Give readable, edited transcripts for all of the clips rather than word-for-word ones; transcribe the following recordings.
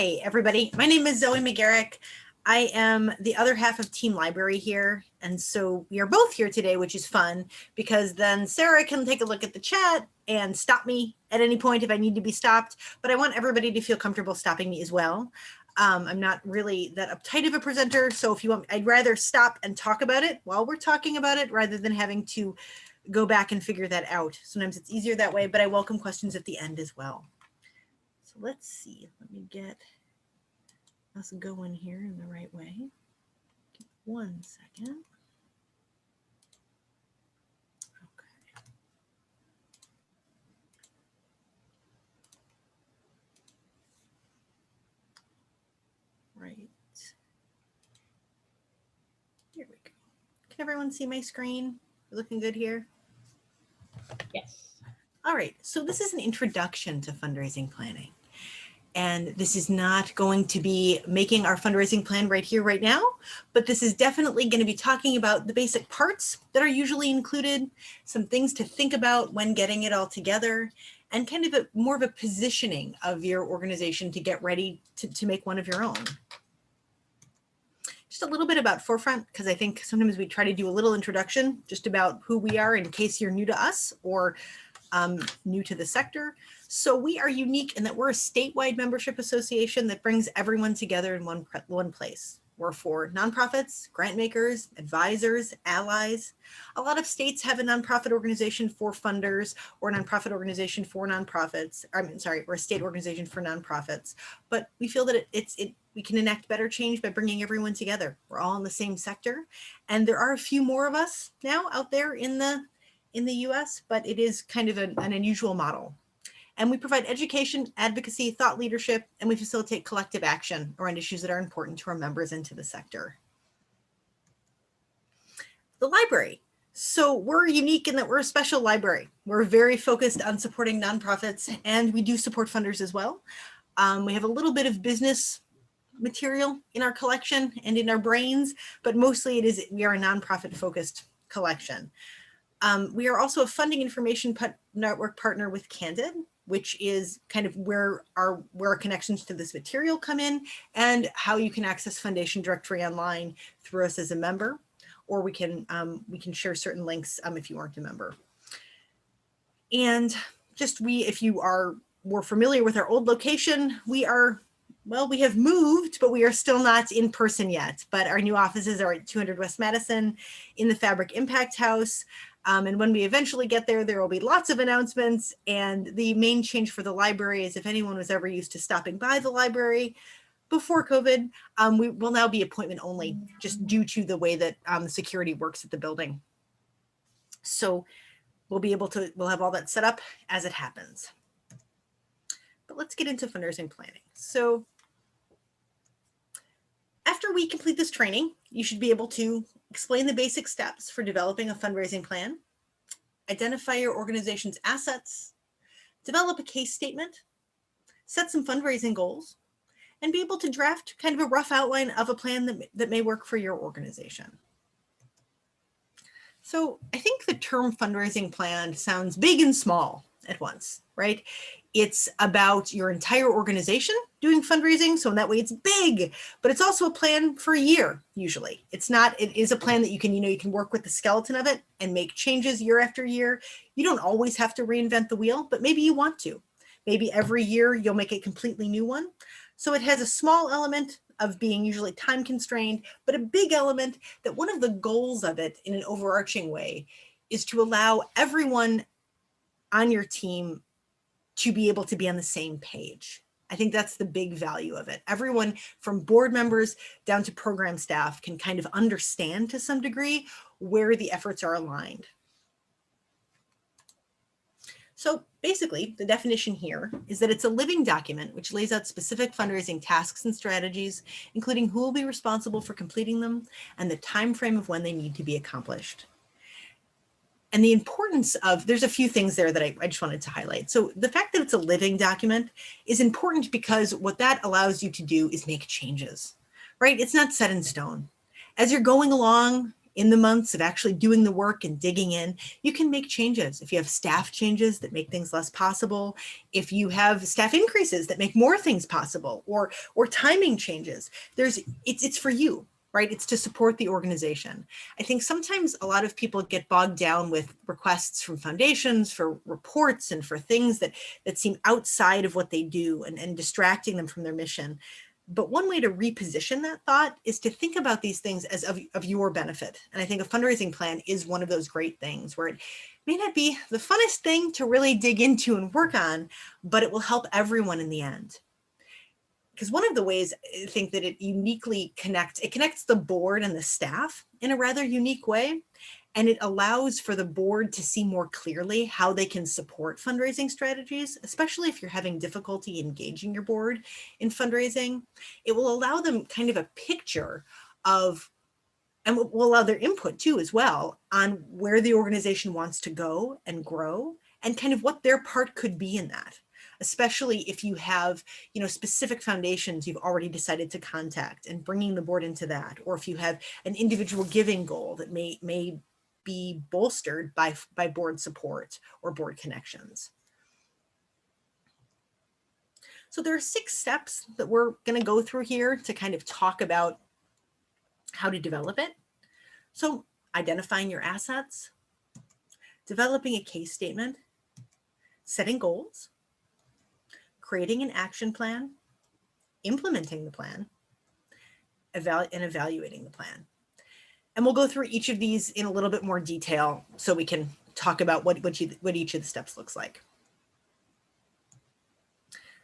Hi, everybody. My name is Zoe McGarrick. I am the other half of Team Library here. And so we are both here today, which is fun because then Sarah can take a look at the chat and stop me at any point if I need to be stopped. But I want everybody to feel comfortable stopping me as well. I'm not really that uptight of a presenter. So if you want, I'd rather stop and talk about it while we're talking about it rather than having to go back and figure that out. Sometimes it's easier that way, but I welcome questions at the end as well. So let's see, let me get us going here in the right way. Give 1 second. Okay. Right. Here we go. Can everyone see my screen? We're looking good here? Yes. All right, so this is an introduction to fundraising planning. And this is not going to be making our fundraising plan right here, right now, but this is definitely going to be talking about the basic parts that are usually included, some things to think about when getting it all together, and kind of more of a positioning of your organization to get ready to make one of your own. Just a little bit about Forefront, because I think sometimes we try to do a little introduction just about who we are in case you're new to us or new to the sector. So we are unique in that we're a statewide membership association that brings everyone together in one place. We're for nonprofits, grant makers, advisors, allies. A lot of states have a nonprofit organization for funders or a nonprofit organization for nonprofits. Or a state organization for nonprofits. But we feel that we can enact better change by bringing everyone together. We're all in the same sector. And there are a few more of us now out there in the US, but it is kind of an unusual model. And we provide education, advocacy, thought leadership, and we facilitate collective action around issues that are important to our members and to the sector. The library. So we're unique in that we're a special library. We're very focused on supporting nonprofits, and we do support funders as well. We have a little bit of business material in our collection and in our brains, but mostly we are a nonprofit focused collection. We are also a funding information network partner with Candid, which is kind of where our connections to this material come in and how you can access Foundation Directory online through us as a member, or we can share certain links if you aren't a member. And just if you are more familiar with our old location, we have moved, but we are still not in person yet. But our new offices are at 200 West Madison in the Fabric Impact House. And when we eventually get there, there will be lots of announcements. And the main change for the library is if anyone was ever used to stopping by the library before COVID, we will now be appointment only, just due to the way that security works at the building. So we'll have all that set up as it happens. But let's get into fundraising planning. So after we complete this training, you should be able to explain the basic steps for developing a fundraising plan, identify your organization's assets, develop a case statement, set some fundraising goals, and be able to draft kind of a rough outline of a plan that may work for your organization. So I think the term fundraising plan sounds big and small at once, right? It's about your entire organization doing fundraising. So in that way it's big, but it's also a plan for a year. Usually it is a plan that you can work with the skeleton of it and make changes year after year. You don't always have to reinvent the wheel, but maybe you want to. Maybe every year you'll make a completely new one. So it has a small element of being usually time constrained, but a big element that one of the goals of it in an overarching way is to allow everyone on your team to be able to be on the same page. I think that's the big value of it. Everyone from board members down to program staff can kind of understand to some degree where the efforts are aligned. So basically, the definition here is that it's a living document which lays out specific fundraising tasks and strategies, including who will be responsible for completing them and the time frame of when they need to be accomplished. And the importance of, there's a few things there that I just wanted to highlight. So the fact that it's a living document is important because what that allows you to do is make changes, right? It's not set in stone. As you're going along, in the months of actually doing the work and digging in, you can make changes. If you have staff changes that make things less possible, if you have staff increases that make more things possible, or timing changes, it's for you, right? It's to support the organization. I think sometimes a lot of people get bogged down with requests from foundations for reports and for things that seem outside of what they do and distracting them from their mission. But one way to reposition that thought is to think about these things as of your benefit. And I think a fundraising plan is one of those great things where it may not be the funnest thing to really dig into and work on, but it will help everyone in the end. Because one of the ways I think that it uniquely connects the board and the staff in a rather unique way. And it allows for the board to see more clearly how they can support fundraising strategies, especially if you're having difficulty engaging your board in fundraising. It will allow them kind of a picture of, and will allow their input too as well, on where the organization wants to go and grow and kind of what their part could be in that. Especially if you have, specific foundations you've already decided to contact and bringing the board into that, or if you have an individual giving goal that may be bolstered by board support or board connections. So there are 6 steps that we're going to go through here to kind of talk about how to develop it. So identifying your assets, developing a case statement, setting goals, creating an action plan, implementing the plan, and evaluating the plan. And we'll go through each of these in a little bit more detail so we can talk about what each of the steps looks like.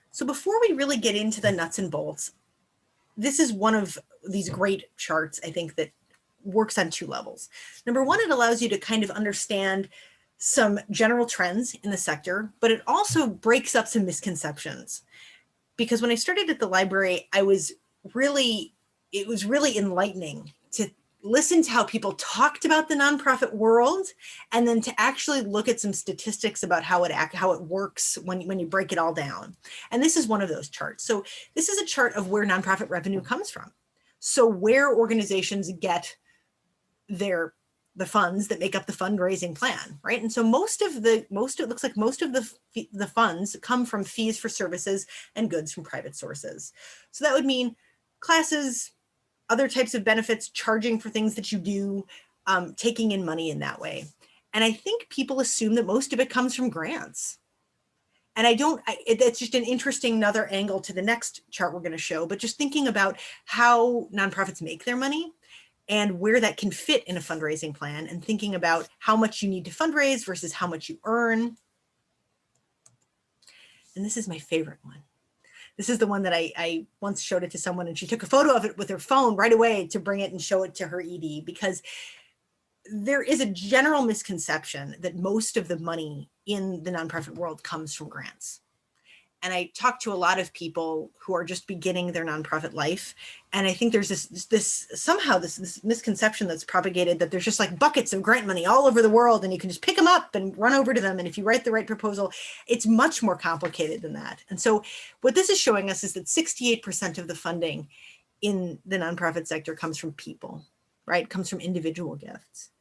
So before we really get into the nuts and bolts, this is one of these great charts, I think, that works on 2 levels. Number one, it allows you to kind of understand some general trends in the sector, but it also breaks up some misconceptions. Because when I started at the library, it was really enlightening to listen to how people talked about the nonprofit world, and then to actually look at some statistics about how it works when you break it all down. And this is one of those charts. So this is a chart of where nonprofit revenue comes from. So where organizations get the funds that make up the fundraising plan, right? And so it looks like most of the funds come from fees for services and goods from private sources. So that would mean classes, other types of benefits, charging for things that you do, taking in money in that way. And I think people assume that most of it comes from grants. And that's just an interesting another angle to the next chart we're going to show, but just thinking about how nonprofits make their money and where that can fit in a fundraising plan, and thinking about how much you need to fundraise versus how much you earn. And this is my favorite one. This is the one that I once showed it to someone, and she took a photo of it with her phone right away to bring it and show it to her ED, because there is a general misconception that most of the money in the nonprofit world comes from grants. And I talk to a lot of people who are just beginning their nonprofit life. And I think there's this misconception that's propagated that there's just like buckets of grant money all over the world, and you can just pick them up and run over to them. And if you write the right proposal, it's much more complicated than that. And so what this is showing us is that 68% of the funding in the nonprofit sector comes from people, right? It comes from individual gifts.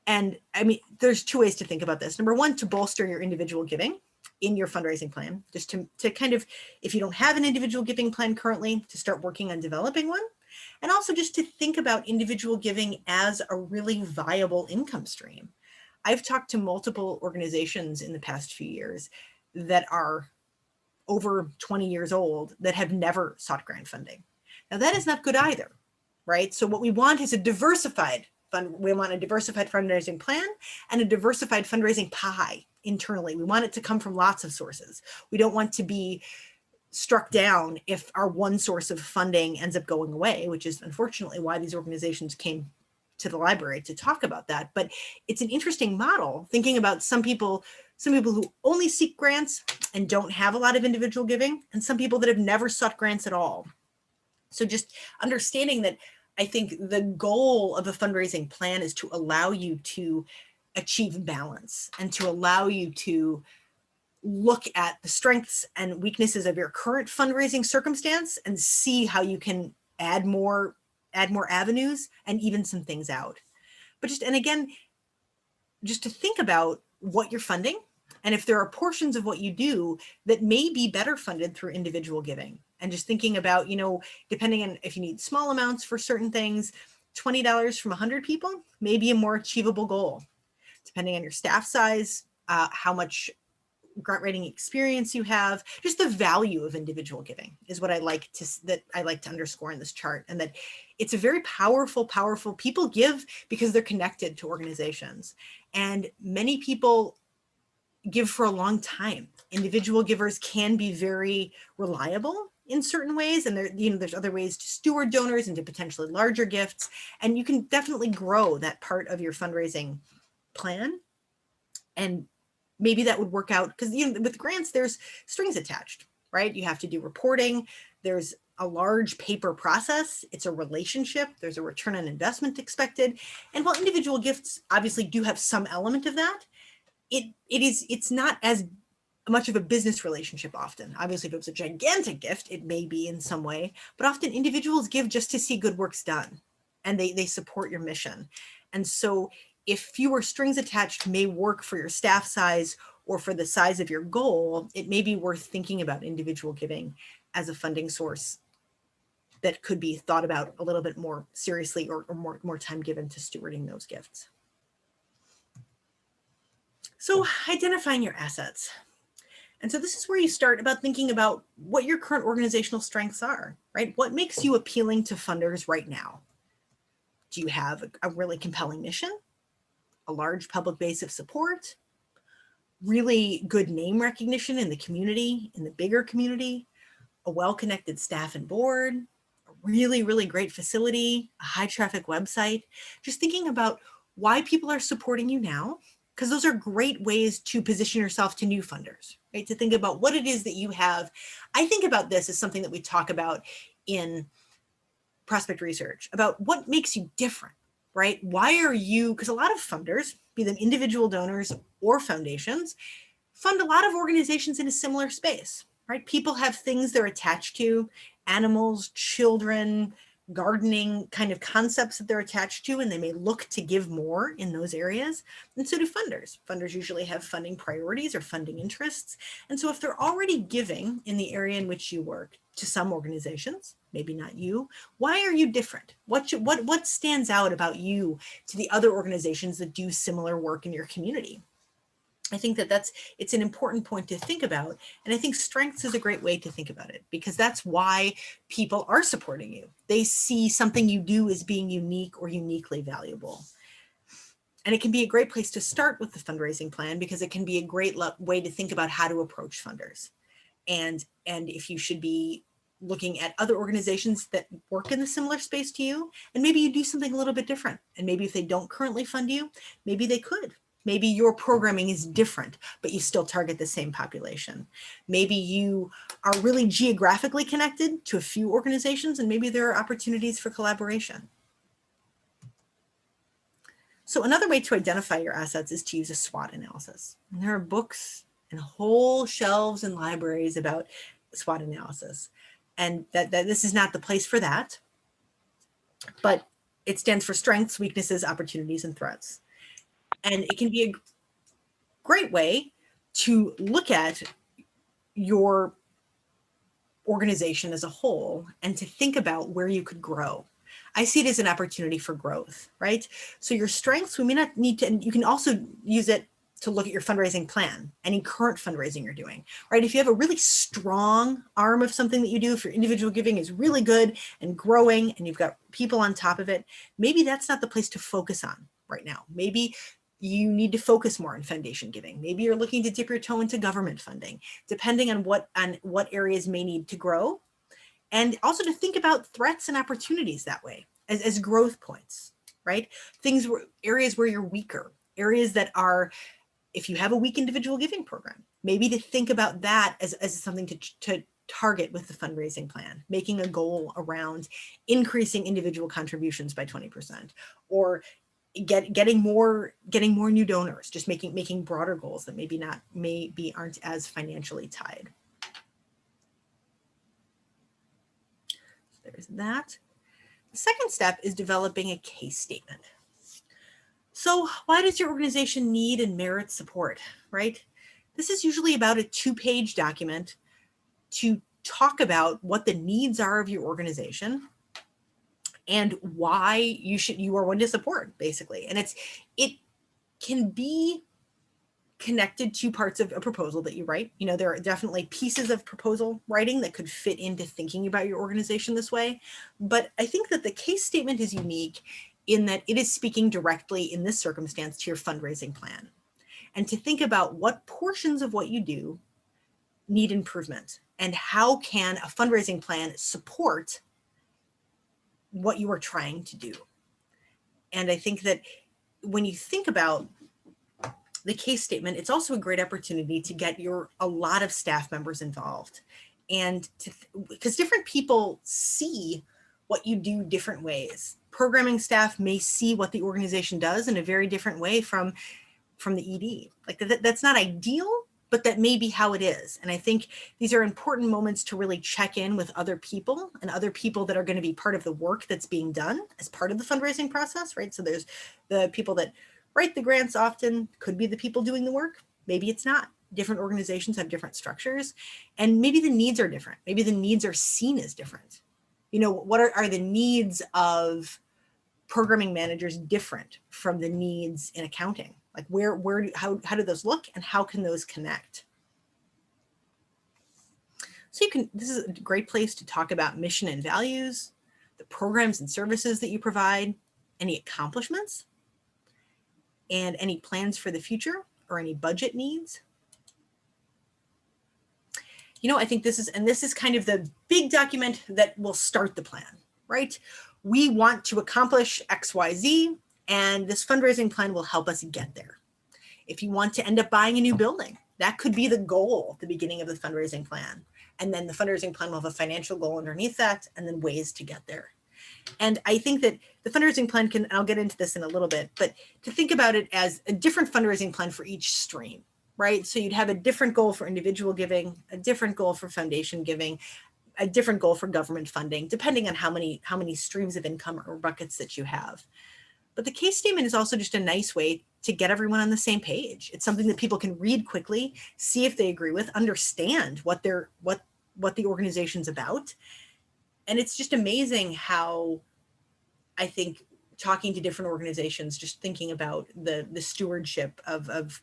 And I mean, there's 2 ways to think about this. Number one, to bolster your individual giving in your fundraising plan, just to kind of, if you don't have an individual giving plan currently, to start working on developing one. And also just to think about individual giving as a really viable income stream. I've talked to multiple organizations in the past few years that are over 20 years old that have never sought grant funding. Now that is not good either, right? So what we want is a diversified we want a diversified fundraising plan and a diversified fundraising pie internally. We want it to come from lots of sources. We don't want to be struck down if our one source of funding ends up going away, which is unfortunately why these organizations came to the library to talk about that. But it's an interesting model, thinking about some people who only seek grants and don't have a lot of individual giving, and some people that have never sought grants at all. So just understanding that, I think the goal of a fundraising plan is to allow you to achieve balance and to allow you to look at the strengths and weaknesses of your current fundraising circumstance and see how you can add more avenues and even some things out. But and again, just to think about what you're funding, and if there are portions of what you do that may be better funded through individual giving, and just thinking about, depending on if you need small amounts for certain things, $20 from 100 people may be a more achievable goal. Depending on your staff size, how much grant writing experience you have, just the value of individual giving is what I like to underscore in this chart. And that it's a very powerful people give because they're connected to organizations, and many people give for a long time. Individual givers can be very reliable in certain ways, and there's other ways to steward donors into potentially larger gifts, and you can definitely grow that part of your fundraising plan. And maybe that would work out because with grants there's strings attached, right? You have to do reporting, there's a large paper process, it's a relationship, there's a return on investment expected. And while individual gifts obviously do have some element of that, it's not as much of a business relationship often. Obviously, if it was a gigantic gift, it may be in some way, but often individuals give just to see good works done, and they support your mission. And so if fewer strings attached may work for your staff size or for the size of your goal, it may be worth thinking about individual giving as a funding source that could be thought about a little bit more seriously, or more time given to stewarding those gifts. So identifying your assets. And so this is where you start about thinking about what your current organizational strengths are, right? What makes you appealing to funders right now? Do you have a really compelling mission, a large public base of support, really good name recognition in the community, in the bigger community, a well-connected staff and board, a really great facility, a high traffic website? Just thinking about why people are supporting you now, because those are great ways to position yourself to new funders, right? To think about what it is that you have. I think about this as something that we talk about in prospect research, about what makes you different, right? Why are you, because a lot of funders, be them individual donors or foundations, fund a lot of organizations in a similar space, right? People have things they're attached to, animals, children, gardening kind of concepts that they're attached to, and they may look to give more in those areas. And so do funders. Funders usually have funding priorities or funding interests. And so if they're already giving in the area in which you work to some organizations, maybe not you, why are you different? What stands out about you to the other organizations that do similar work in your community? I think that it's an important point to think about. And I think strengths is a great way to think about it, because that's why people are supporting you. They see something you do as being unique or uniquely valuable. And it can be a great place to start with the fundraising plan, because it can be a great way to think about how to approach funders. And if you should be looking at other organizations that work in a similar space to you, and maybe you do something a little bit different. And maybe if they don't currently fund you, maybe they could. Maybe your programming is different, but you still target the same population. Maybe you are really geographically connected to a few organizations, and maybe there are opportunities for collaboration. So another way to identify your assets is to use a SWOT analysis. And there are books and whole shelves and libraries about SWOT analysis. And that this is not the place for that, but it stands for strengths, weaknesses, opportunities, and threats. And it can be a great way to look at your organization as a whole and to think about where you could grow. I see it as an opportunity for growth, right? So your strengths, we may not need to, and you can also use it to look at your fundraising plan, any current fundraising you're doing, right? If you have a really strong arm of something that you do, if your individual giving is really good and growing and you've got people on top of it, maybe that's not the place to focus on right now. Maybe you need to focus more on foundation giving. Maybe you're looking to dip your toe into government funding, depending on what areas may need to grow. And also to think about threats and opportunities that way as growth points, right? Areas where you're weaker, areas that are, if you have a weak individual giving program, maybe to think about that as something to target with the fundraising plan, making a goal around increasing individual contributions by 20%, or getting more new donors, just making broader goals that maybe aren't as financially tied. So there's that. The second step is developing a case statement. So why does your organization need and merit support, right? This is usually about a 2-page document to talk about what the needs are of your organization and why you are one to support, basically. And it can be connected to parts of a proposal that you write. You know, there are definitely pieces of proposal writing that could fit into thinking about your organization this way. But I think that the case statement is unique in that it is speaking directly in this circumstance to your fundraising plan, and to think about what portions of what you do need improvement and how can a fundraising plan support what you are trying to do. And I think that when you think about the case statement, it's also a great opportunity to get a lot of staff members involved, and because different people see what you do different ways. Programming staff may see what the organization does in a very different way from the ED. Like that's not ideal, but that may be how it is. And I think these are important moments to really check in with other people and other people that are going to be part of the work that's being done as part of the fundraising process, right? So there's the people that write the grants, often could be the people doing the work. Maybe it's not. Different organizations have different structures, and maybe the needs are different. Maybe the needs are seen as different. You know, what are the needs of programming managers different from the needs in accounting? Like how do those look, and how can those connect? So this is a great place to talk about mission and values, the programs and services that you provide, any accomplishments, and any plans for the future or any budget needs. You know, I think this is kind of the big document that will start the plan, right? We want to accomplish X, Y, Z, and this fundraising plan will help us get there. If you want to end up buying a new building, that could be the goal at the beginning of the fundraising plan. And then the fundraising plan will have a financial goal underneath that, and then ways to get there. And I think that the fundraising plan can, and I'll get into this in a little bit, but to think about it as a different fundraising plan for each stream, right? So you'd have a different goal for individual giving, a different goal for foundation giving, a different goal for government funding, depending on how many streams of income or buckets that you have. But the case statement is also just a nice way to get everyone on the same page. It's something that people can read quickly, see if they agree with, understand what the organization's about. And it's just amazing how I think talking to different organizations, just thinking about the stewardship of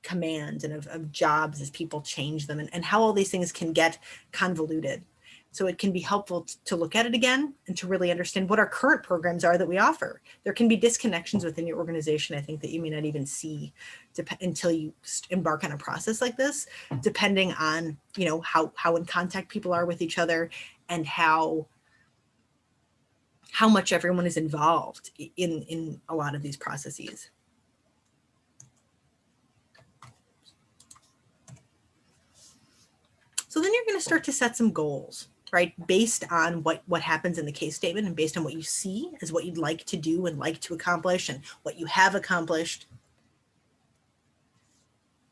command and of jobs as people change them, and how all these things can get convoluted. So it can be helpful to look at it again and to really understand what our current programs are that we offer. There can be disconnections within your organization, I think, that you may not even see until you embark on a process like this, depending on, you know, how in contact people are with each other, and how much everyone is involved in a lot of these processes. So then you're going to start to set some goals, right? Based on what happens in the case statement, and based on what you see as what you'd like to do and like to accomplish, and what you have accomplished.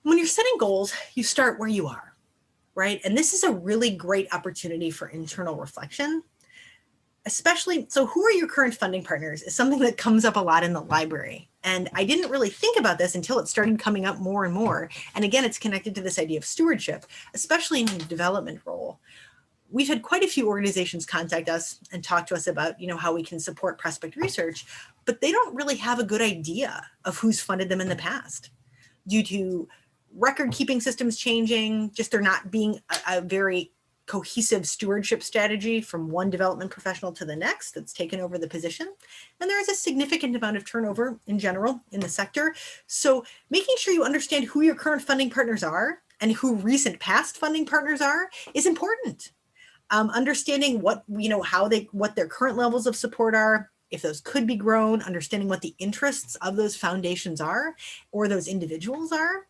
When you're setting goals, you start where you are, right? And this is a really great opportunity for internal reflection. Especially, so who are your current funding partners is something that comes up a lot in the library. And I didn't really think about this until it started coming up more and more. And again, it's connected to this idea of stewardship, especially in the development role. We've had quite a few organizations contact us and talk to us about, you know, how we can support prospect research, but they don't really have a good idea of who's funded them in the past due to record keeping systems changing, just there not being a very cohesive stewardship strategy from one development professional to the next that's taken over the position. And there is a significant amount of turnover in general in the sector. So making sure you understand who your current funding partners are and who recent past funding partners are is important. Understanding what their current levels of support are, if those could be grown, understanding what the interests of those foundations are or those individuals are,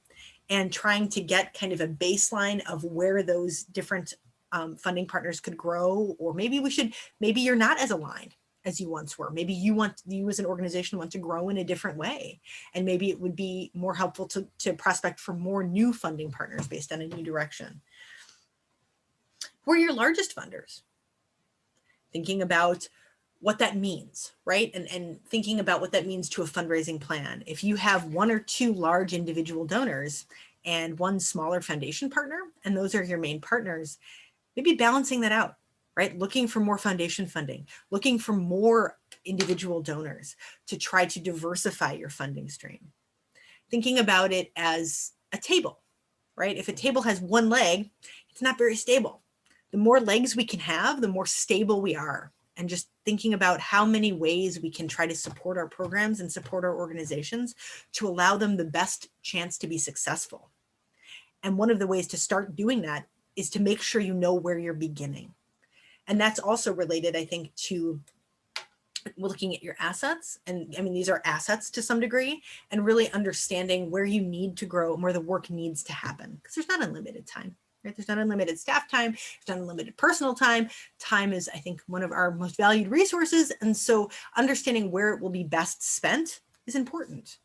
and trying to get kind of a baseline of where those different funding partners could grow. Or maybe you're not as aligned as you once were. Maybe you as an organization want to grow in a different way. And maybe it would be more helpful to prospect for more new funding partners based on a new direction. Who are your largest funders? Thinking about what that means, right? And thinking about what that means to a fundraising plan. If you have one or two large individual donors and one smaller foundation partner, and those are your main partners, maybe balancing that out, right? Looking for more foundation funding, looking for more individual donors to try to diversify your funding stream. Thinking about it as a table, right? If a table has one leg, it's not very stable. The more legs we can have, the more stable we are. And just thinking about how many ways we can try to support our programs and support our organizations to allow them the best chance to be successful. And one of the ways to start doing that is to make sure you know where you're beginning. And that's also related, I think, to looking at your assets. And I mean, these are assets to some degree, and really understanding where you need to grow and where the work needs to happen. Because there's not unlimited time, right? There's not unlimited staff time, there's not unlimited personal time. Time is, I think, one of our most valued resources. And so understanding where it will be best spent is important.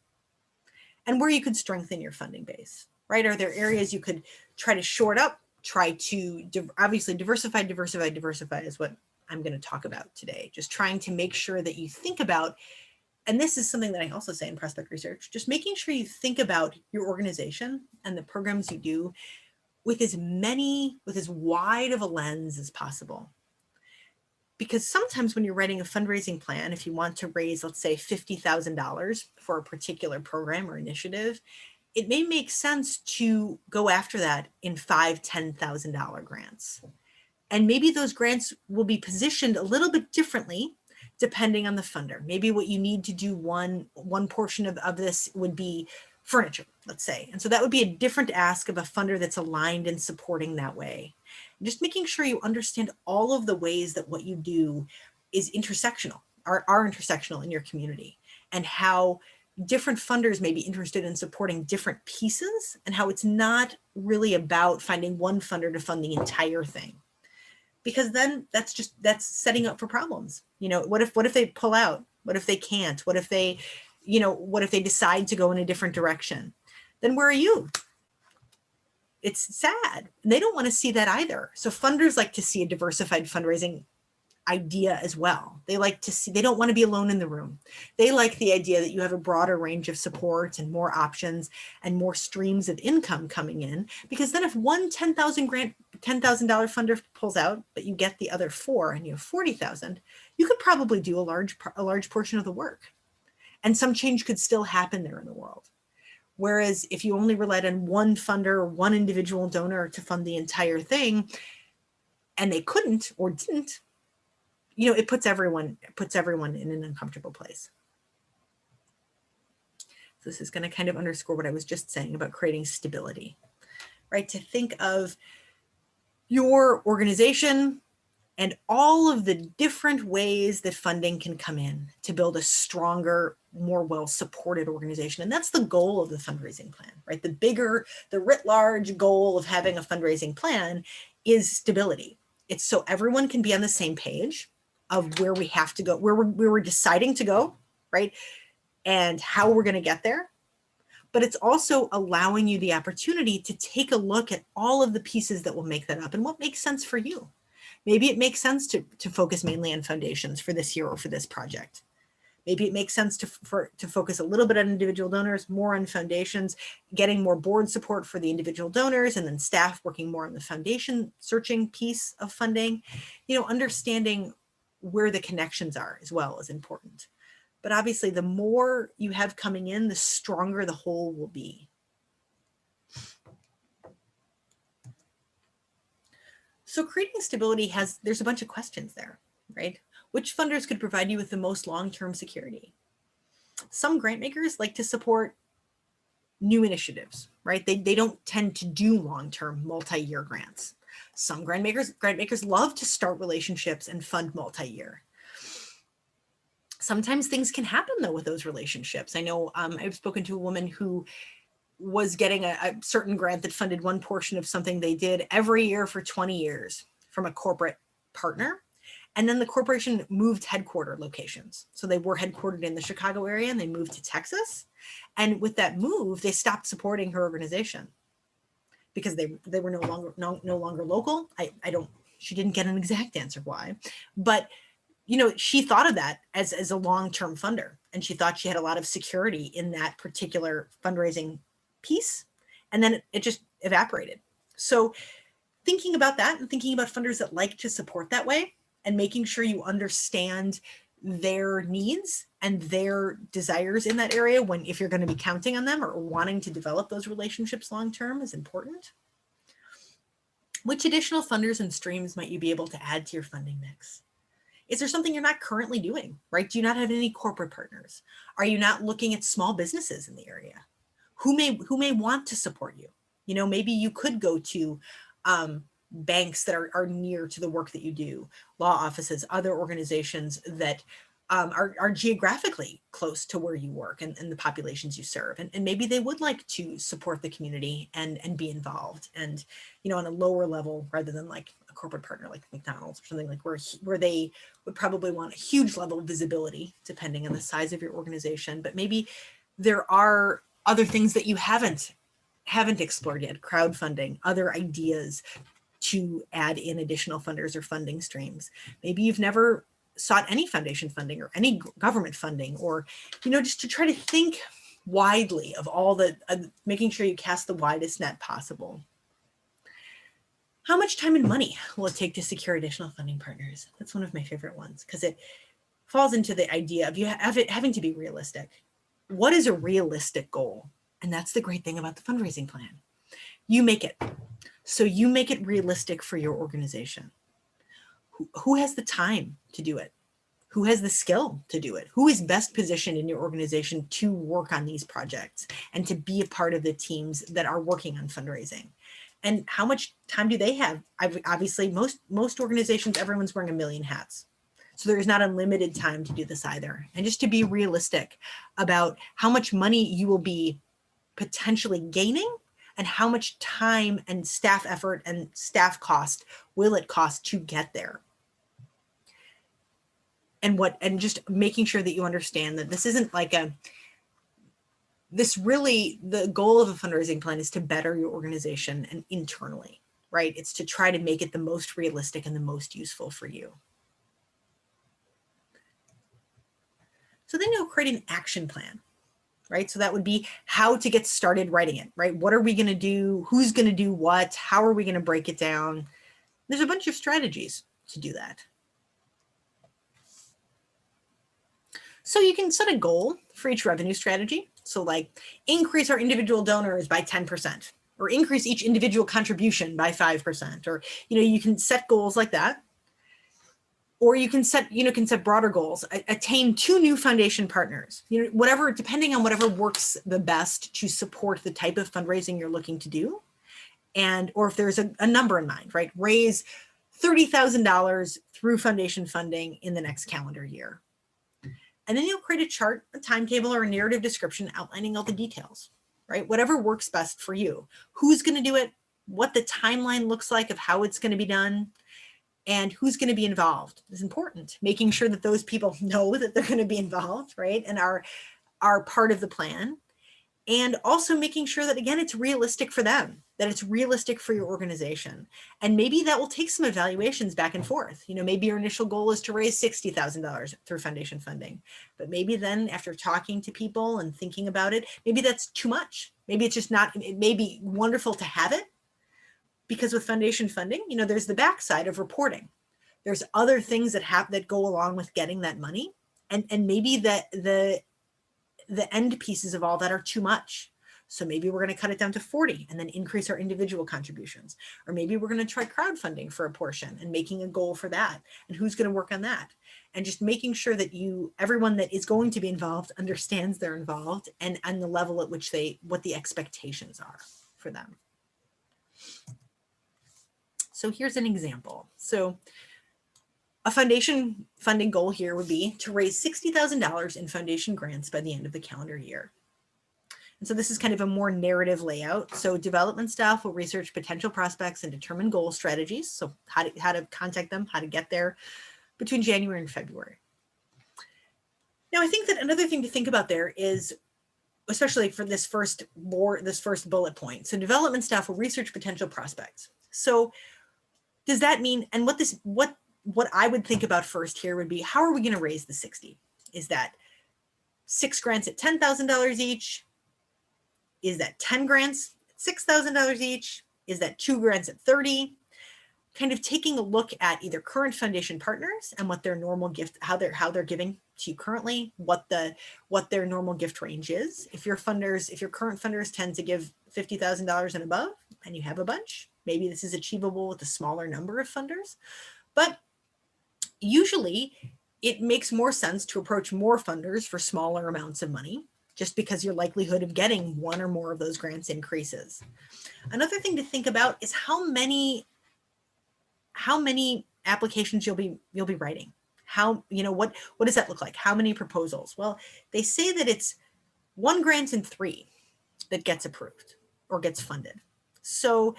And where you could strengthen your funding base, right? Are there areas you could try to short up, try to obviously diversify is what I'm going to talk about today. Just trying to make sure that you think about, and this is something that I also say in prospect research, just making sure you think about your organization and the programs you do with as wide of a lens as possible. Because sometimes when you're writing a fundraising plan, if you want to raise, let's say, $50,000 for a particular program or initiative, it may make sense to go after that in $5,000, $10,000 grants. And maybe those grants will be positioned a little bit differently depending on the funder. Maybe what you need to do one portion of this would be furniture, let's say. And so that would be a different ask of a funder that's aligned and supporting that way. Just making sure you understand all of the ways that what you do is intersectional, are intersectional in your community, and how different funders may be interested in supporting different pieces, and how it's not really about finding one funder to fund the entire thing. Because then that's setting up for problems. You know, what if they pull out? What if they can't? What if they decide to go in a different direction? Then where are you? It's sad. And they don't want to see that either. So funders like to see a diversified fundraising idea as well. They don't want to be alone in the room. They like the idea that you have a broader range of support and more options and more streams of income coming in, because then if one $10,000 funder pulls out, but you get the other 4 and you have 40,000, you could probably do a large portion of the work, and some change could still happen there in the world. Whereas if you only relied on one funder or one individual donor to fund the entire thing, and they couldn't or didn't, you know, it puts everyone in an uncomfortable place. So this is going to kind of underscore what I was just saying about creating stability, right? To think of your organization and all of the different ways that funding can come in to build a stronger, more well-supported organization. And that's the goal of the fundraising plan, right? The writ large goal of having a fundraising plan is stability. It's so everyone can be on the same page of where we have to go, where we're deciding to go, right? And how we're going to get there. But it's also allowing you the opportunity to take a look at all of the pieces that will make that up and what makes sense for you. Maybe it makes sense to focus mainly on foundations for this year or for this project. Maybe it makes sense to focus a little bit on individual donors, more on foundations, getting more board support for the individual donors, and then staff working more on the foundation searching piece of funding. You know, understanding where the connections are as well is important. But obviously, the more you have coming in, the stronger the whole will be. So creating stability there's a bunch of questions there, right? Which funders could provide you with the most long-term security? Some grant makers like to support new initiatives, right? They don't tend to do long-term multi-year grants. Some grant makers love to start relationships and fund multi-year. Sometimes things can happen though with those relationships. I know I've spoken to a woman who was getting a certain grant that funded one portion of something they did every year for 20 years from a corporate partner. And then the corporation moved headquarter locations. So they were headquartered in the Chicago area and they moved to Texas. And with that move, they stopped supporting her organization because they were no longer local. She didn't get an exact answer why, but she thought of that as a long-term funder, and she thought she had a lot of security in that particular fundraising piece, and then it just evaporated. So thinking about that and thinking about funders that like to support that way, and making sure you understand their needs and their desires in that area if you're going to be counting on them or wanting to develop those relationships long-term is important. Which additional funders and streams might you be able to add to your funding mix? Is there something you're not currently doing, right? Do you not have any corporate partners? Are you not looking at small businesses in the area? Who may want to support you? Maybe you could go to banks that are near to the work that you do, law offices, other organizations that are geographically close to where you work and the populations you serve. And maybe they would like to support the community and be involved and, on a lower level rather than like a corporate partner like McDonald's or something like where they would probably want a huge level of visibility depending on the size of your organization. But maybe there are other things that you haven't explored yet, crowdfunding, other ideas to add in additional funders or funding streams. Maybe you've never sought any foundation funding or any government funding, or, just to try to think widely of all the, making sure you cast the widest net possible. How much time and money will it take to secure additional funding partners? That's one of my favorite ones because it falls into the idea of you having to be realistic. What is a realistic goal? And that's the great thing about the fundraising plan. You make it. So you make it realistic for your organization. Who has the time to do it? Who has the skill to do it? Who is best positioned in your organization to work on these projects and to be a part of the teams that are working on fundraising? And how much time do they have? Obviously, most organizations, everyone's wearing a million hats. So there is not unlimited time to do this either. And just to be realistic about how much money you will be potentially gaining and how much time and staff effort and staff cost will it cost to get there. And just making sure that you understand that this isn't like the goal of a fundraising plan is to better your organization and internally, right? It's to try to make it the most realistic and the most useful for you. So then you'll create an action plan, right? So that would be how to get started writing it, right? What are we going to do? Who's going to do what? How are we going to break it down? There's a bunch of strategies to do that. So you can set a goal for each revenue strategy. So like increase our individual donors by 10%, or increase each individual contribution by 5%, or, you can set goals like that. Or you can set, broader goals, attain 2 new foundation partners, whatever, depending on whatever works the best to support the type of fundraising you're looking to do. Or if there's a number in mind, right? Raise $30,000 through foundation funding in the next calendar year. And then you'll create a chart, a timetable, or a narrative description outlining all the details, right? Whatever works best for you. Who's going to do it, what the timeline looks like of how it's going to be done, and who's going to be involved is important. Making sure that those people know that they're going to be involved, right? And are part of the plan. And also making sure that, again, it's realistic for them, that it's realistic for your organization. And maybe that will take some evaluations back and forth. Maybe your initial goal is to raise $60,000 through foundation funding. But maybe then after talking to people and thinking about it, maybe that's too much. Maybe it's just not, it may be wonderful to have it. Because with foundation funding, there's the backside of reporting. There's other things that go along with getting that money. And maybe the end pieces of all that are too much. So maybe we're going to cut it down to 40 and then increase our individual contributions. Or maybe we're going to try crowdfunding for a portion and making a goal for that. And who's going to work on that? And just making sure that everyone that is going to be involved understands they're involved and the level at which what the expectations are for them. So here's an example. So a foundation funding goal here would be to raise $60,000 in foundation grants by the end of the calendar year. And so this is kind of a more narrative layout. So development staff will research potential prospects and determine goal strategies. So how to contact them, how to get there between January and February. Now, I think that another thing to think about there is, especially for this first bullet point. So development staff will research potential prospects. So does that mean, and what what I would think about first here would be, how are we going to raise the 60? Is that 6 grants at $10,000 each? Is that 10 grants at $6,000 each? Is that 2 grants at 30? Kind of taking a look at either current foundation partners and what their normal gift, how they're giving to you currently, what their normal gift range is. If your current funders tend to give $50,000 and above, and you have a bunch, maybe this is achievable with a smaller number of funders. But usually it makes more sense to approach more funders for smaller amounts of money, just because your likelihood of getting one or more of those grants increases. Another thing to think about is how many applications you'll be writing. What does that look like? How many proposals? Well, they say that it's 1 grant in 3 that gets approved or gets funded. So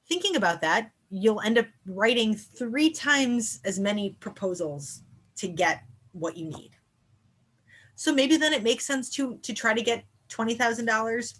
thinking about that, you'll end up writing 3 times as many proposals to get what you need. So maybe then it makes sense to try to get $20,000.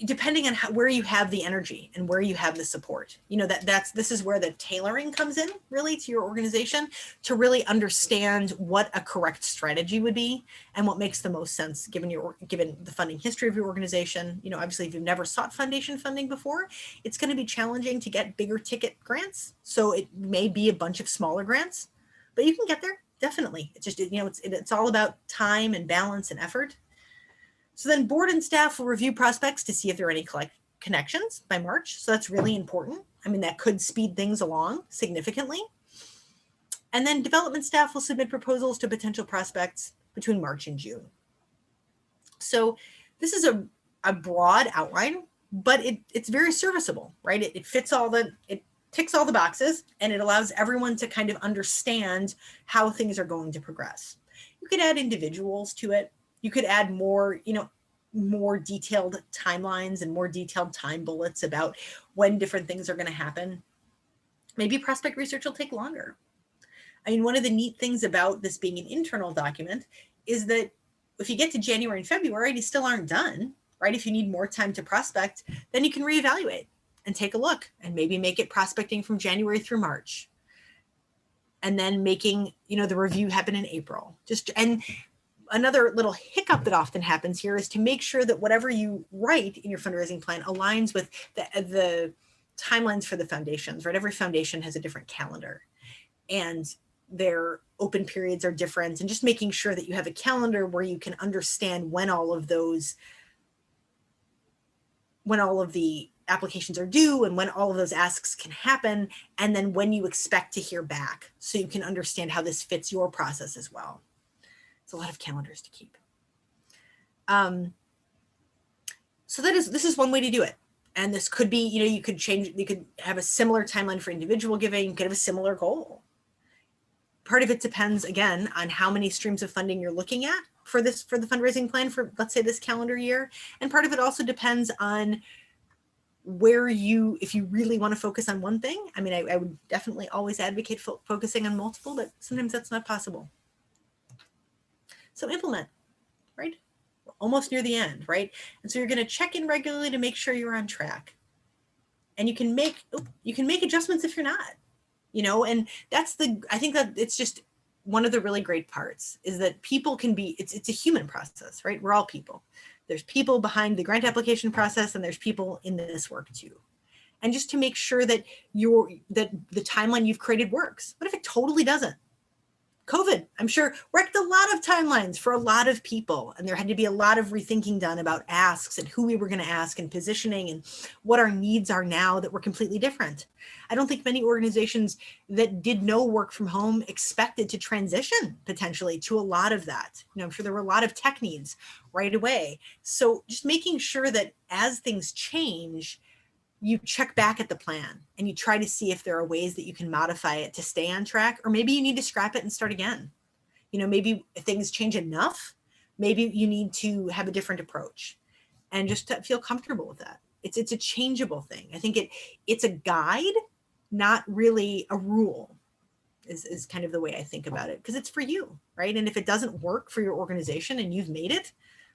Depending on where you have the energy and where you have the support. This is where the tailoring comes in really to your organization, to really understand what a correct strategy would be and what makes the most sense given the funding history of your organization. Obviously, if you've never sought foundation funding before, it's going to be challenging to get bigger ticket grants. So it may be a bunch of smaller grants, but you can get there, definitely. It's just, it's all about time and balance and effort. So then board and staff will review prospects to see if there are any connections by March. So that's really important. That could speed things along significantly. And then development staff will submit proposals to potential prospects between March and June. So this is a broad outline, but it's very serviceable, right? It ticks all the boxes, and it allows everyone to kind of understand how things are going to progress. You could add individuals to it. You could add more detailed timelines and more detailed time bullets about when different things are going to happen. Maybe prospect research will take longer. One of the neat things about this being an internal document is that if you get to January and February and you still aren't done, right? If you need more time to prospect, then you can reevaluate and take a look and maybe make it prospecting from January through March. And then making, the review happen in April. And another little hiccup that often happens here is to make sure that whatever you write in your fundraising plan aligns with the timelines for the foundations, right? Every foundation has a different calendar and their open periods are different, and just making sure that you have a calendar where you can understand when all of the applications are due and when all of those asks can happen, and then when you expect to hear back, so you can understand how this fits your process as well. It's a lot of calendars to keep. So this is one way to do it. And this could be, you could have a similar timeline for individual giving, you could have a similar goal. Part of it depends, again, on how many streams of funding you're looking at for the fundraising plan for, let's say, this calendar year. And part of it also depends on if you really want to focus on one thing. I would definitely always advocate focusing on multiple, but sometimes that's not possible. So implement, right? We're almost near the end, right? And so you're going to check in regularly to make sure you're on track. And you can make adjustments if you're not, and I think that it's just one of the really great parts is that people can be, it's a human process, right? We're all people. There's people behind the grant application process, and there's people in this work too. And just to make sure that the timeline you've created works. What if it totally doesn't? COVID, I'm sure, wrecked a lot of timelines for a lot of people. And there had to be a lot of rethinking done about asks and who we were going to ask and positioning and what our needs are now that were completely different. I don't think many organizations that did no work from home expected to transition potentially to a lot of that. I'm sure there were a lot of tech needs right away. So just making sure that as things change, you check back at the plan and you try to see if there are ways that you can modify it to stay on track, or maybe you need to scrap it and start again. Maybe if things change enough, maybe you need to have a different approach, and just to feel comfortable with that. It's a changeable thing. I think it's a guide, not really a rule, is kind of the way I think about it, because it's for you, right? And if it doesn't work for your organization and you've made it,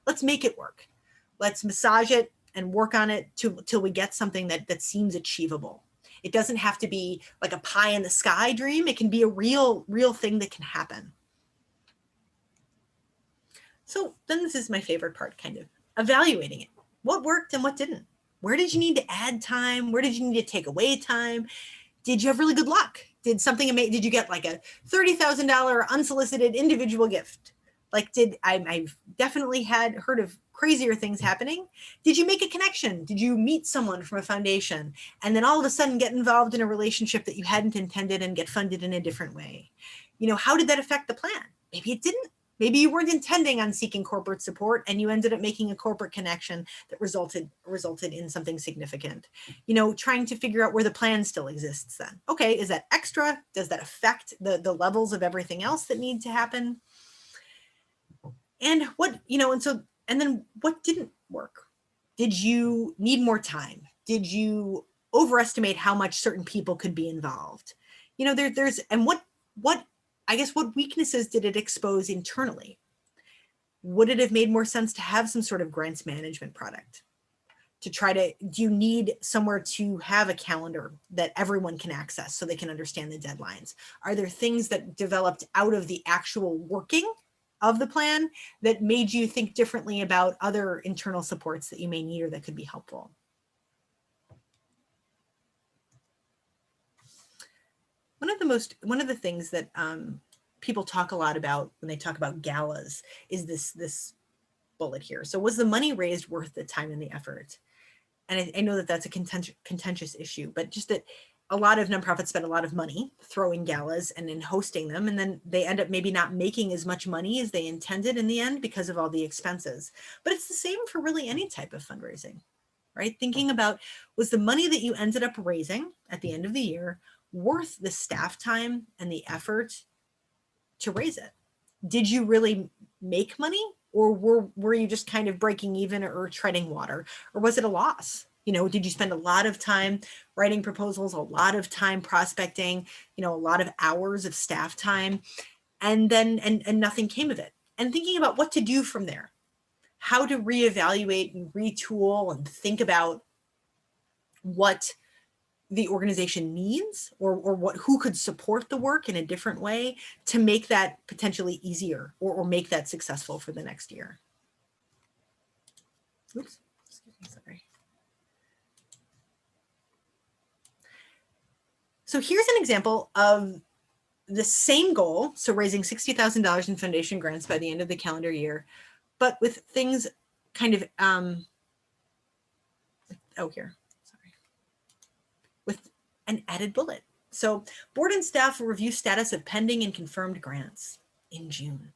let's make it work. Let's massage it and work on it till we get something that seems achievable. It doesn't have to be like a pie in the sky dream. It can be a real thing that can happen. So then this is my favorite part, kind of evaluating it. What worked and what didn't? Where did you need to add time? Where did you need to take away time? Did you have really good luck? Did something amazing? Did you get like a $30,000 unsolicited individual gift? Like I've definitely heard of crazier things happening. Did you make a connection? Did you meet someone from a foundation and then all of a sudden get involved in a relationship that you hadn't intended and get funded in a different way? You know, how did that affect the plan? Maybe it didn't. Maybe you weren't intending on seeking corporate support and you ended up making a corporate connection that resulted in something significant. You know, trying to figure out where the plan still exists then. Okay, is that extra? Does that affect the levels of everything else that need to happen? And what, you know, and then what didn't work? Did you need more time? Did you overestimate how much certain people could be involved? You know, and what I guess what weaknesses did it expose internally? Would it have made more sense to have some sort of grants management product? Do you need somewhere to have a calendar that everyone can access so they can understand the deadlines? Are there things that developed out of the actual working of the plan that made you think differently about other internal supports that you may need or that could be helpful? One of the things that people talk a lot about when they talk about galas is this bullet here. So was the money raised worth the time and the effort? And I know that that's a contentious issue, but just that a lot of nonprofits spend a lot of money throwing galas and in hosting them, and then they end up maybe not making as much money as they intended in the end because of all the expenses. But it's the same for really any type of fundraising, right? Thinking about, was the money that you ended up raising at the end of the year worth the staff time and the effort to raise it? Did you really make money, or were you just kind of breaking even or treading water, or was it a loss? You know, did you spend a lot of time writing proposals, a lot of time prospecting, you know, a lot of hours of staff time, and then and nothing came of it? And thinking about what to do from there, how to reevaluate and retool and think about what the organization needs, or who could support the work in a different way to make that potentially easier or make that successful for the next year. Oops, excuse me, sorry. So here's an example of the same goal, so raising $60,000 in foundation grants by the end of the calendar year, but with things kind of, here, sorry, with an added bullet. So board and staff will review status of pending and confirmed grants in June.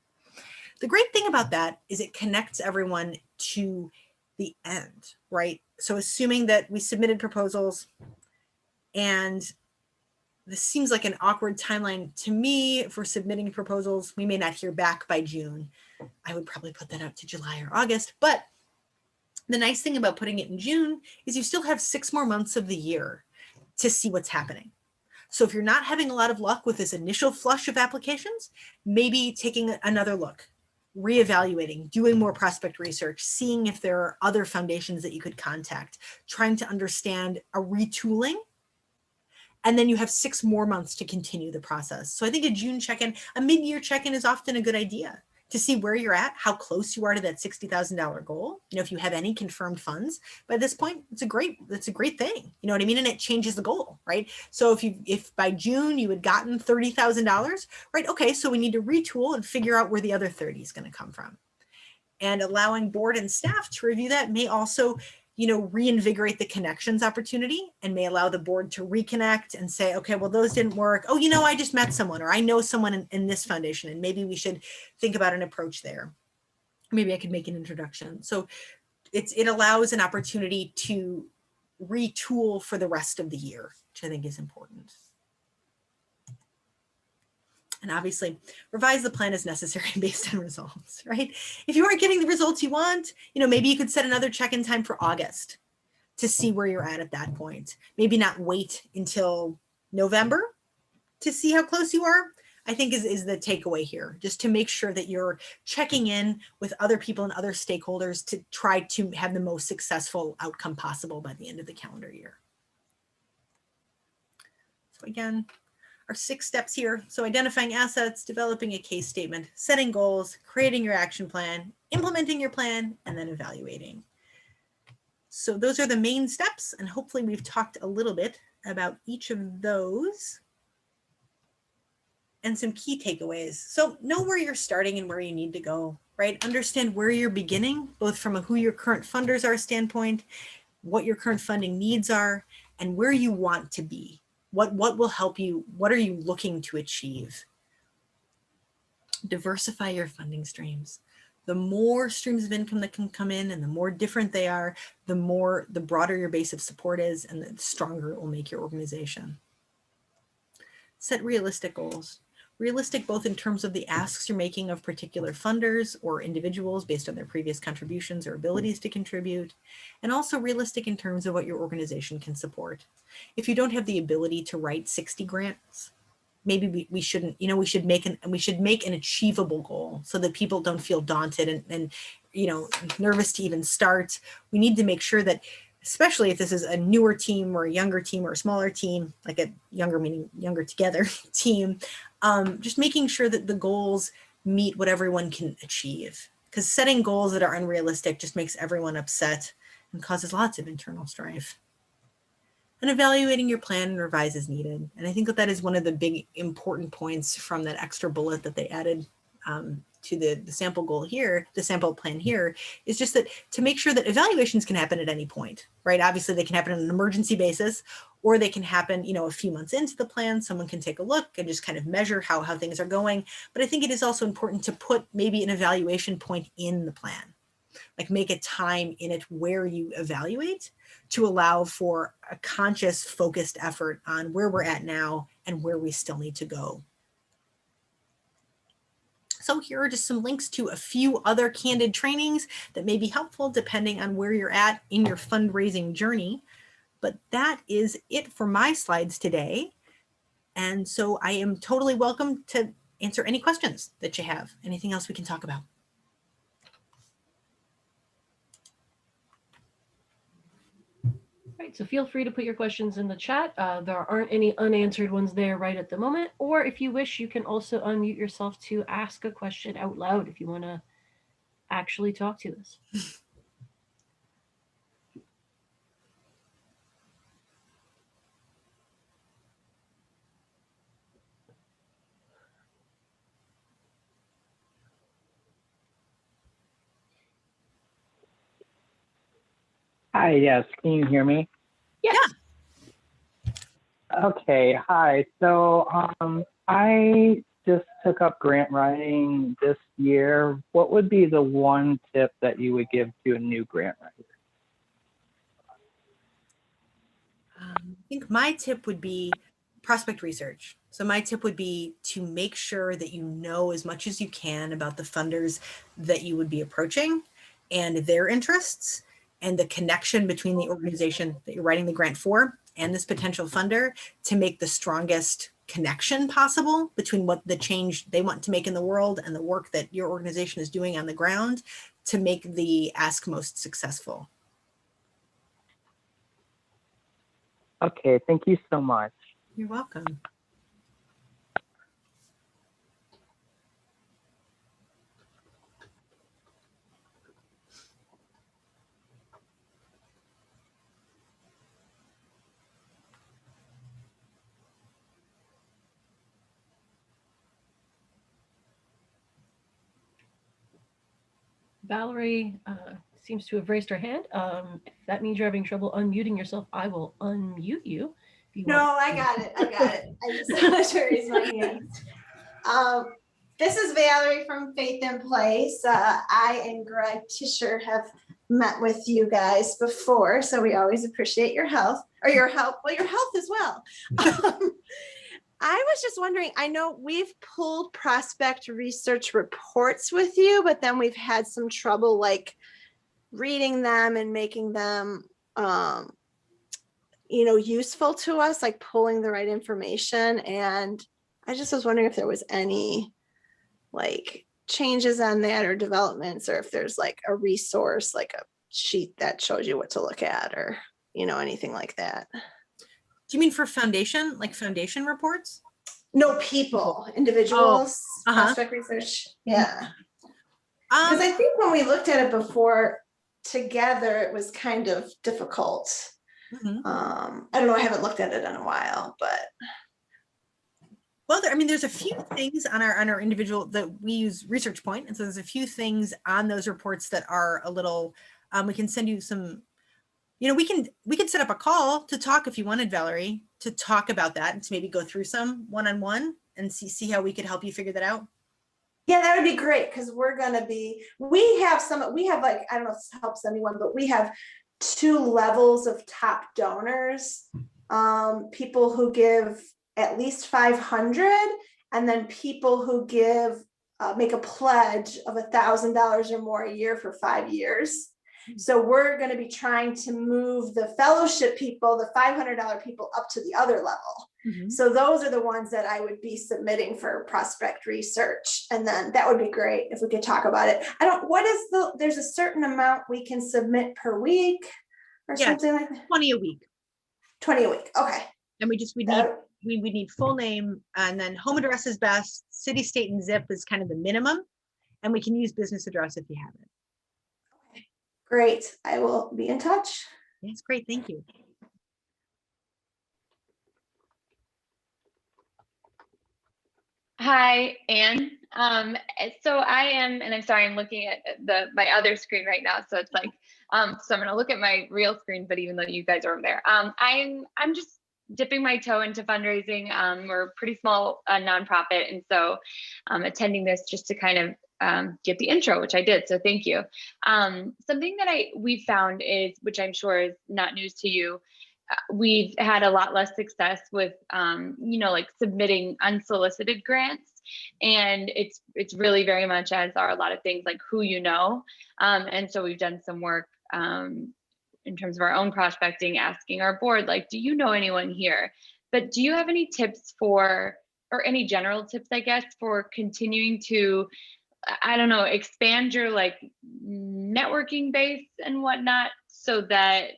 The great thing about that is it connects everyone to the end, right? So assuming that we submitted proposals, and this seems like an awkward timeline to me for submitting proposals. We may not hear back by June. I would probably put that out to July or August, but the nice thing about putting it in June is you still have 6 more months of the year to see what's happening. So if you're not having a lot of luck with this initial flush of applications, maybe taking another look, reevaluating, doing more prospect research, seeing if there are other foundations that you could contact, trying to understand a retooling. And then you have 6 more months to continue the process. So I think a June check-in, a mid-year check-in is often a good idea to see where you're at, how close you are to that $60,000 goal. You know, if you have any confirmed funds by this point, it's a great thing. You know what I mean? And it changes the goal, right? So if by June you had gotten $30,000, right? Okay, so we need to retool and figure out where the other 30 is going to come from. And allowing board and staff to review that may also, you know, reinvigorate the connections opportunity and may allow the board to reconnect and say, okay, well, those didn't work. Oh, you know, I just met someone, or I know someone in this foundation, and maybe we should think about an approach there. Maybe I could make an introduction. So it allows an opportunity to retool for the rest of the year, which I think is important. And obviously revise the plan as necessary based on results, right? If you aren't getting the results you want, you know, maybe you could set another check-in time for August to see where you're at that point. Maybe not wait until November to see how close you are, I think is the takeaway here, just to make sure that you're checking in with other people and other stakeholders to try to have the most successful outcome possible by the end of the calendar year. again, our 6 steps here. So identifying assets, developing a case statement, setting goals, creating your action plan, implementing your plan, and then evaluating. So those are the main steps, and hopefully we've talked a little bit about each of those and some key takeaways. So know where you're starting and where you need to go, right? Understand where you're beginning, both from a who your current funders are standpoint, what your current funding needs are, and where you want to be. What will help you? What are you looking to achieve? Diversify your funding streams. The more streams of income that can come in and the more different they are, the broader your base of support is and the stronger it will make your organization. Set realistic goals. Realistic both in terms of the asks you're making of particular funders or individuals based on their previous contributions or abilities to contribute, and also realistic in terms of what your organization can support. If you don't have the ability to write 60 grants, maybe we shouldn't, we should make an achievable goal so that people don't feel daunted and nervous to even start. We need to make sure that, especially if this is a newer team or a younger team or a smaller team, like a younger meaning younger together team, just making sure that the goals meet what everyone can achieve. Because setting goals that are unrealistic just makes everyone upset and causes lots of internal strife. And evaluating your plan and revise as needed. And I think that is one of the big important points from that extra bullet that they added to the sample goal here, the sample plan here, is just that to make sure that evaluations can happen at any point, right? Obviously they can happen on an emergency basis, or they can happen, a few months into the plan, someone can take a look and just kind of measure how things are going. But I think it is also important to put maybe an evaluation point in the plan, like make a time in it where you evaluate to allow for a conscious, focused effort on where we're at now and where we still need to go. So here are just some links to a few other candid trainings that may be helpful depending on where you're at in your fundraising journey. But that is it for my slides today. And so I am totally welcome to answer any questions that you have. Anything else we can talk about? Right, so feel free to put your questions in the chat. There aren't any unanswered ones there right at the moment. Or if you wish, you can also unmute yourself to ask a question out loud if you want to actually talk to us. Hi, yes. Can you hear me? Yes. Yeah. Okay, hi. So I just took up grant writing this year. What would be the one tip that you would give to a new grant writer? I think my tip would be prospect research. So my tip would be to make sure that you know as much as you can about the funders that you would be approaching and their interests and the connection between the organization that you're writing the grant for and this potential funder to make the strongest connection possible between what the change they want to make in the world and the work that your organization is doing on the ground to make the ask most successful. Okay, thank you so much. You're welcome. Valerie seems to have raised her hand. If that means you're having trouble unmuting yourself, I will unmute you. If you No, want. I got it. I just wanted to raise my hand. This is Valerie from Faith in Place. I and Greg Tischer have met with you guys before, so we always appreciate your help, well, your health as well. I was just wondering, I know we've pulled prospect research reports with you, but then we've had some trouble like reading them and making them useful to us, like pulling the right information. And I just was wondering if there was any like changes on that or developments, or if there's like a resource, like a sheet that shows you what to look at, or anything like that. Do you mean for foundation, like foundation reports? No, people, individuals, uh-huh. prospect research. Yeah. Because I think when we looked at it before together, it was kind of difficult. I don't know, I haven't looked at it in a while, but. Well, I mean, there's a few things on our individual that we use Research Point, and so there's a few things on those reports that are a little. We can send you some. You know, we can set up a call to talk if you wanted, Valerie, to talk about that and to maybe go through some one-on-one and see how we could help you figure that out. Yeah, that would be great, because we have like, I don't know if this helps anyone, but we have 2 levels of top donors. People who give at least 500, and then people who give, make a pledge of $1,000 or more a year for 5 years. So we're going to be trying to move the fellowship people, the $500 people, up to the other level. So those are the ones that I would be submitting for prospect research. And then that would be great if we could talk about it. There's a certain amount we can submit per week or something like that? 20 a week. 20 a week. Okay. And we need full name, and then home address is best. City, state, and zip is kind of the minimum. And we can use business address if you have it. Okay. Great. I will be in touch. That's great. Thank you. Hi, Anne. So I am, and I'm sorry, I'm looking at my other screen right now. So it's like, so I'm going to look at my real screen, but even though you guys are over there, I'm just dipping my toe into fundraising. We're a pretty small nonprofit, and so attending this just to kind of get the intro, which I did. So thank you. Something that we found is, which I'm sure is not news to you, we've had a lot less success with, like submitting unsolicited grants. And it's really very much, as are a lot of things, like who you know. And so we've done some work in terms of our own prospecting, asking our board, like, do you know anyone here? But do you have any tips or any general tips, I guess, for continuing to, I don't know, expand your like networking base and whatnot, so that,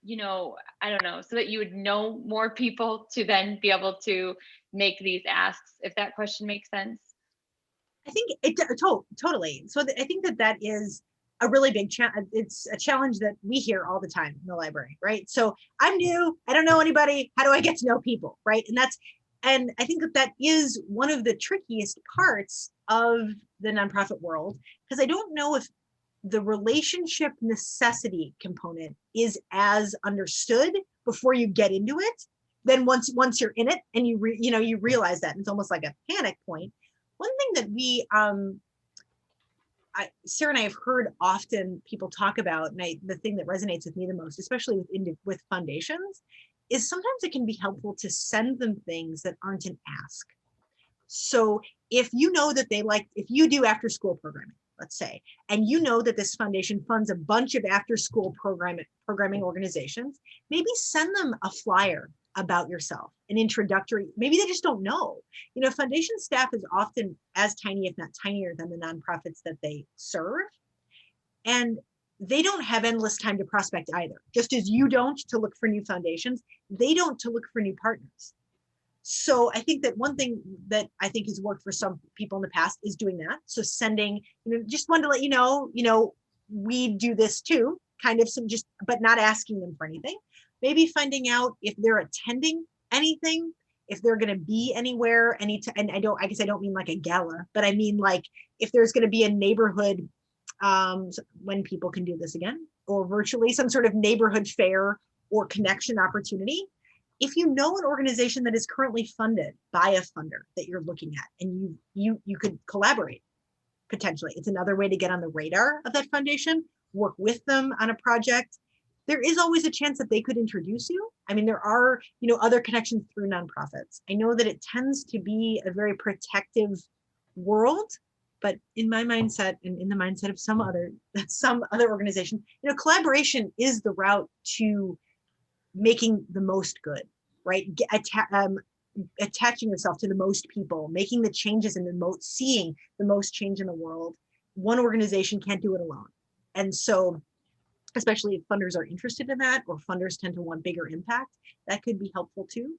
I don't know, so that you would know more people to then be able to make these asks, if that question makes sense? I think it totally. So I think that is a really big challenge. It's a challenge that we hear all the time in the library, right? So I'm new, I don't know anybody. How do I get to know people, right? And I think that is one of the trickiest parts of the nonprofit world, because I don't know if the relationship necessity component is as understood before you get into it. Then once you're in it and you realize that, and it's almost like a panic point. One thing that Sarah and I have heard often people talk about, and the thing that resonates with me the most, especially with foundations, is sometimes it can be helpful to send them things that aren't an ask. So if you know that if you do after school programming, let's say, and you know that this foundation funds a bunch of after school programming organizations, maybe send them a flyer about yourself, an introductory. Maybe they just don't know. Foundation staff is often as tiny, if not tinier, than the nonprofits that they serve. And they don't have endless time to prospect either. Just as you don't to look for new foundations, they don't to look for new partners. So I think that one thing that I think has worked for some people in the past is doing that. So sending, just wanted to let you know, we do this too, kind of but not asking them for anything. Maybe finding out if they're attending anything, if they're going to be anywhere, and I guess I don't mean like a gala, but I mean like if there's going to be a neighborhood, when people can do this again, or virtually some sort of neighborhood fair or connection opportunity. If you know an organization that is currently funded by a funder that you're looking at, and you could collaborate potentially, it's another way to get on the radar of that foundation, work with them on a project. There is always a chance that they could introduce you. I mean, there are, other connections through nonprofits. I know that it tends to be a very protective world, but in my mindset and in the mindset of some other organization, collaboration is the route to making the most good, right? Attaching yourself to the most people, making the changes seeing the most change in the world. One organization can't do it alone. And so especially if funders are interested in that, or funders tend to want bigger impact, that could be helpful too.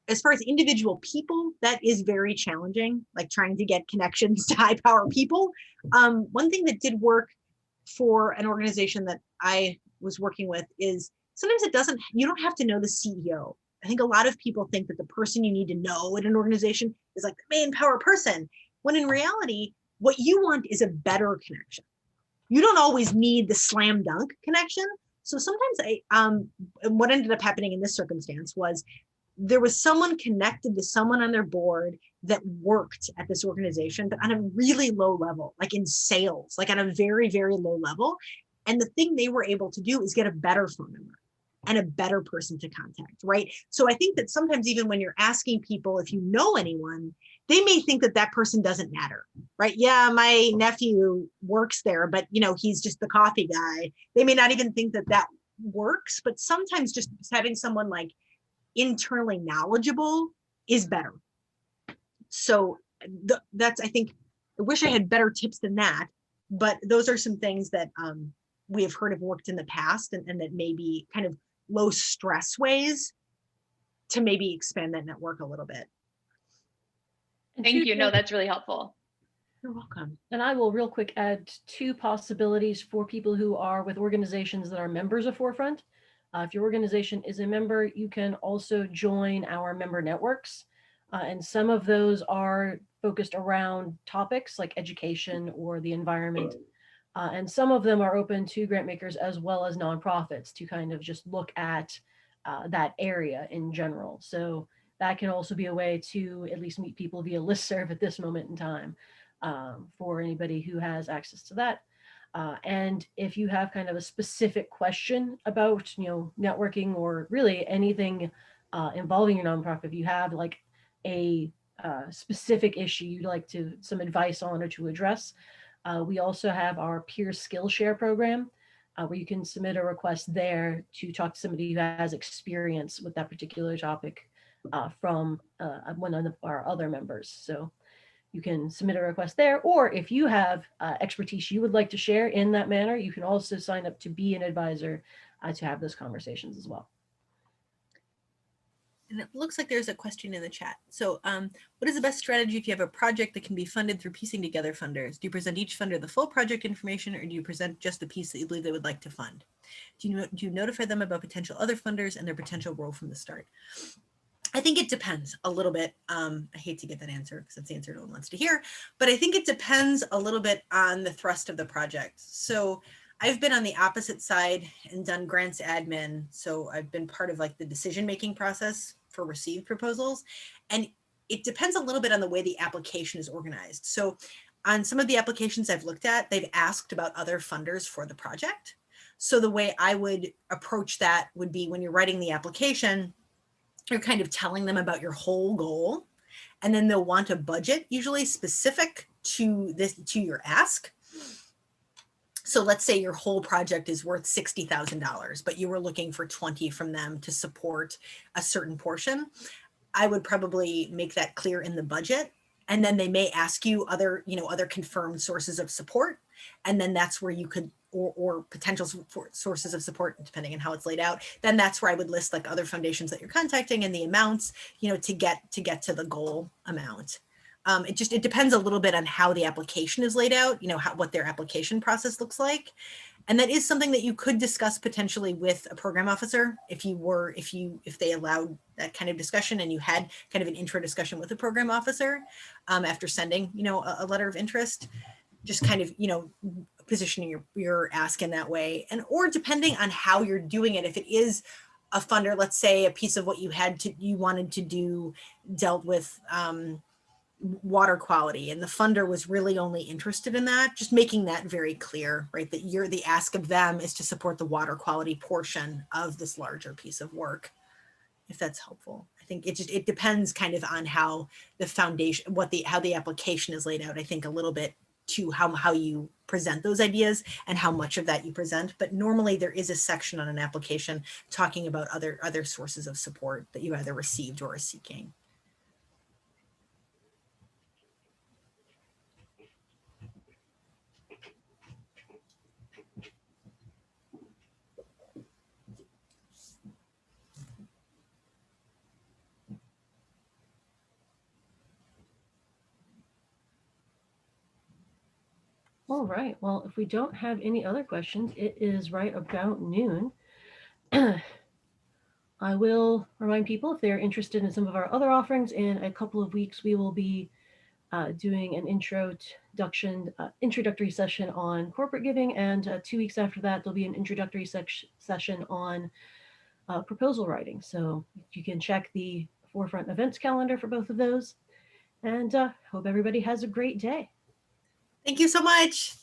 As far as individual people, that is very challenging, like trying to get connections to high power people. One thing that did work for an organization that I was working with is sometimes you don't have to know the CEO. I think a lot of people think that the person you need to know in an organization is like the main power person, when in reality, what you want is a better connection. You don't always need the slam dunk connection. So sometimes what ended up happening in this circumstance was there was someone connected to someone on their board that worked at this organization, but on a really low level, like in sales, like on a very, very low level. And the thing they were able to do is get a better phone number and a better person to contact, right? So I think that sometimes even when you're asking people if you know anyone, they may think that that person doesn't matter, right? Yeah, my nephew works there, but he's just the coffee guy. They may not even think that that works, but sometimes just having someone like internally knowledgeable is better. So that's, I think, I wish I had better tips than that, but those are some things that we have heard have worked in the past, and that may be kind of low stress ways to maybe expand that network a little bit. Thank you. No, that's really helpful. You're welcome. And I will real quick add 2 possibilities for people who are with organizations that are members of Forefront. If your organization is a member, you can also join our member networks. And some of those are focused around topics like education or the environment. And some of them are open to grant makers as well as nonprofits to kind of just look at that area in general. So that can also be a way to at least meet people via listserv at this moment in time, for anybody who has access to that. And if you have kind of a specific question about, networking or really anything involving your nonprofit, if you have like a specific issue you'd like some advice on or to address, we also have our peer Skillshare program, where you can submit a request there to talk to somebody who has experience with that particular topic from one of our other members. So you can submit a request there, or if you have expertise you would like to share in that manner, you can also sign up to be an advisor to have those conversations as well. And it looks like there's a question in the chat. So what is the best strategy if you have a project that can be funded through piecing together funders? Do you present each funder the full project information, or do you present just the piece that you believe they would like to fund? Do you notify them about potential other funders and their potential role from the start? I think it depends a little bit. I hate to get that answer because it's the answer no one wants to hear, but I think it depends a little bit on the thrust of the project. So I've been on the opposite side and done grants admin. So I've been part of like the decision-making process for received proposals. And it depends a little bit on the way the application is organized. So on some of the applications I've looked at, they've asked about other funders for the project. So the way I would approach that would be, when you're writing the application, you're kind of telling them about your whole goal, and then they'll want a budget usually specific to your ask. So let's say your whole project is worth $60,000, but you were looking for 20 from them to support a certain portion. I would probably make that clear in the budget. And then they may ask you other confirmed sources of support. And then that's where you could, or potential sources of support, depending on how it's laid out. Then that's where I would list like other foundations that you're contacting and the amounts, to get to the goal amount. It depends a little bit on how the application is laid out, what their application process looks like. And that is something that you could discuss potentially with a program officer if they allowed that kind of discussion, and you had kind of an intro discussion with a program officer after sending, a letter of interest, just kind of, positioning your ask in that way. And, or depending on how you're doing it, if it is a funder, let's say a piece of what you wanted to do dealt with water quality, and the funder was really only interested in that, just making that very clear, right? That the ask of them is to support the water quality portion of this larger piece of work, if that's helpful. I think it depends kind of on how the foundation, how the application is laid out, I think a little bit to how you present those ideas and how much of that you present. But normally there is a section on an application talking about other sources of support that you either received or are seeking. All right. Well, if we don't have any other questions, it is right about noon. I will remind people if they're interested in some of our other offerings, in a couple of weeks, we will be doing an introductory session on corporate giving. And 2 weeks after that, there'll be an introductory session on proposal writing. So you can check the Forefront events calendar for both of those. And hope everybody has a great day. Thank you so much.